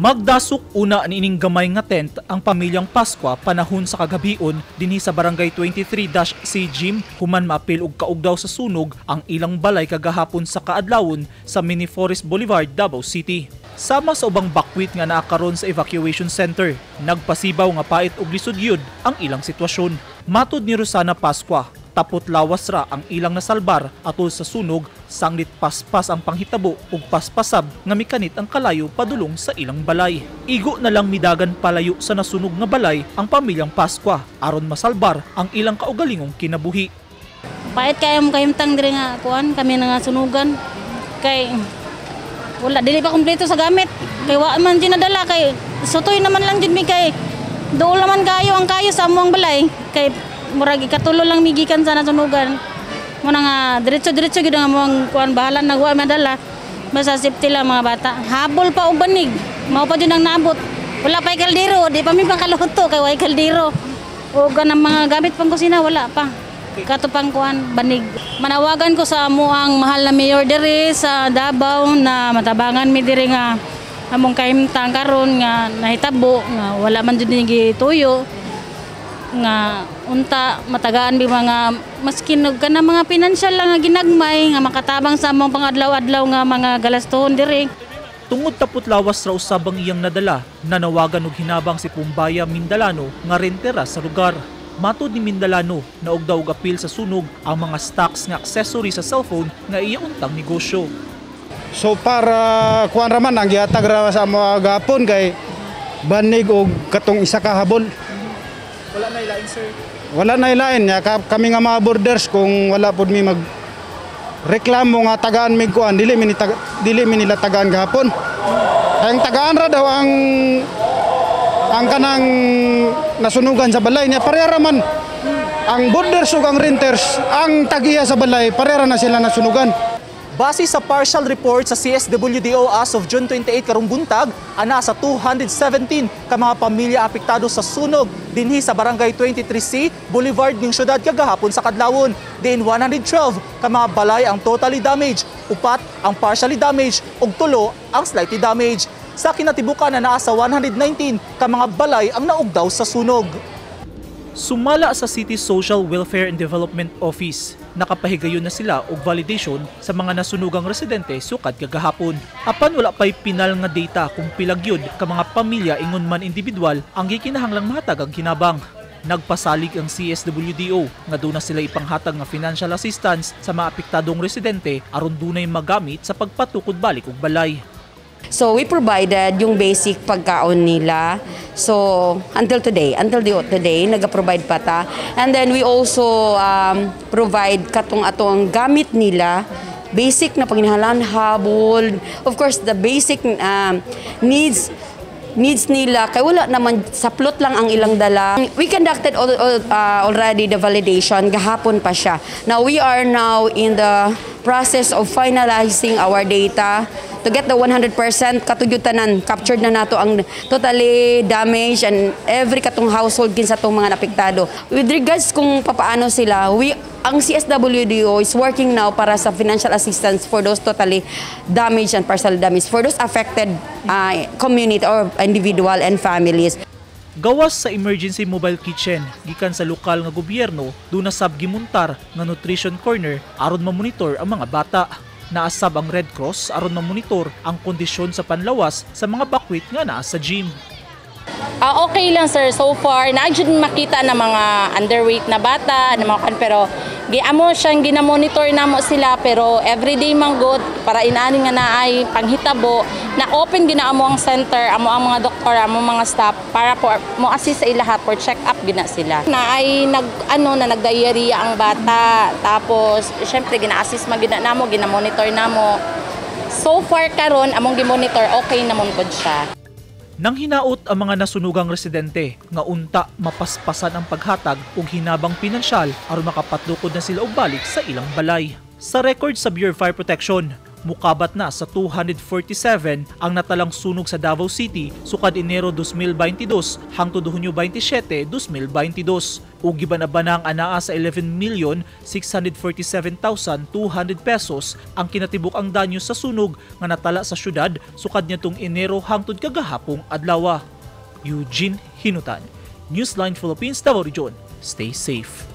Magdasok una niining gamay nga tent ang pamilyang Paskwa panahon sa kagabion dinhi sa barangay 23-C Gym human maapil og kaugdaw sa sunog ang ilang balay kagahapon sa kaadlawon sa Mini Forest Boulevard, Davao City. Sama sa ubang bakwit nga naa karon sa evacuation center, nagpasibaw nga pait og lisod gyud ang ilang sitwasyon. Matud ni Rosana Paskwa, tapot lawas ra ang ilang nasalbar atol sa sunog, sanglit paspas ang panghitabo ug paspasab nga mikanit ang kalayo padulong sa ilang balay. Igo na lang midagan palayo sa nasunog nga balay ang pamilyang Paskwa aron masalbar ang ilang kaugalingong kinabuhi. Pait kayo kahimtang diri nga kuan kami nga sunugan kay wala dili pa kompleto sa gamit kay wa man dinadala kay sutoy naman lang jud mi kay dool naman kayo ang kayo sa amuang balay kay murag ikatulo lang migikan sa nasunugan mo na nga diretso gid nga mo kuan bahala nagwa madala basta safety lang mga bata habol pa og banig mao pa jud ang naabot wala pa kaldero di pa mi pangkaluto kay way kaldero o ganang mga gamit pang kusina wala pa katupang kuan banig. Manawagan ko sa amuang mahal na mayor diri sa Davao na matabangan mi diri nga among kahimtang karon nga nahitabo nga wala man jud ni gituyo nga unta matagaan bi mga maskin og kana mga financial lang nga ginagmay nga makatabang sa among pangadlaw-adlaw nga mga galaston diri. Tungod tapot lawas ra usab ang iyang nadala, nanawagan og hinabang si Pumbaya Mindalano nga rentera sa lugar. Matud ni Mindalano na og daw apil sa sunog ang mga stocks nga accessory sa cellphone nga iya untang negosyo. So para kuan raman ang gihatag ra sa mga gapon kay banig og katong isa ka habol. Wala na ilain, sir. Wala na ilain ya kami nga mga borders kung wala pud mi mag reklamo nga tagaan mig kuan dili mi nila tagaan gahapon. Ang tagaan ra daw ang kanang nasunugan sa balay niya parehara man ang borders ug ang renters ang tagiya sa balay parehara na sila nasunugan. Base sa partial report sa CSWDO as of June 28 karong buntag, ana sa 217 ka mga pamilya apektado sa sunog dinhi sa barangay 23C Boulevard ning syudad kagahapon sa kadlawon. Diin 112 ka mga balay ang totally damaged, upat ang partially damaged ug 3 ang slightly damaged. Sa kinatibukan na naa sa 119 ka mga balay ang naugdaw sa sunog. Sumala sa City Social Welfare and Development Office, nakapahigayon na sila og validation sa mga nasunugang residente sukad kagahapon. Apan wala pay pinal nga data kung pilagyod ka mga pamilya ingon man individual ang gikinahanglang mahatag ang kinabang. Nagpasalig ang CSWDO nga doon na sila ipanghatag nga financial assistance sa mga apektadong residente aron dunay magamit sa pagpatukod balik og balay. So we provided yung basic pagkaon nila. So until today, nag-provide pa ta. And then we also provide katong atong gamit nila, basic na panginahalan, habol, of course the basic needs nila kay wala naman saplot lang ang ilang dala. We conducted already the validation gahapon pa siya. Now we are now in the process of finalizing our data to get the 100% katugyutanan. Captured na nato ang totally damaged and every katong household kinsa tong mga napektado. With regards kung papaano sila, ang CSWDO is working now para sa financial assistance for those totally damaged and partially damaged, for those affected community or individual and families. Gawas sa emergency mobile kitchen gikan sa lokal nga gobyerno, duna sab gimuntar nga nutrition corner aron ma-monitor ang mga bata. Naasab ang Red Cross aron ma-monitor ang kondisyon sa panlawas sa mga bakwit nga naa sa gym. Okay lang sir, so far naadjud makita na mga underweight na bata na mga pero giamo siyang ginamonitor namo sila pero everyday man good para inani nga naay panghitabo na open ginaamo ang center amo ang mga doktor amo mga staff para po mo assist sa ilahat for check up gina sila. Naay nagdiarrhea ang bata tapos syempre gina-assist man gina namo ginamonitor namo. So far karon among gimonitor okay namon pod siya. Nang hinaot ang mga nasunugang residente nga unta mapaspasan ang paghatag og hinabang pinansyal aron makapatlukod na sila og balik sa ilang balay. Sa record sa Bureau of Fire Protection, mukabat na sa 247 ang natalang sunog sa Davao City sukad Enero 2022 hangtod Hunyo 27, 2022. Ug giban-abanang anaa sa 11,647,200 pesos ang kinatibuk ang danyo sa sunog nga natala sa syudad sukad niadtong Enero hangtod kagahapong adlaw. Eugene Hinutan, Newsline Philippines, Davao Region. Stay safe.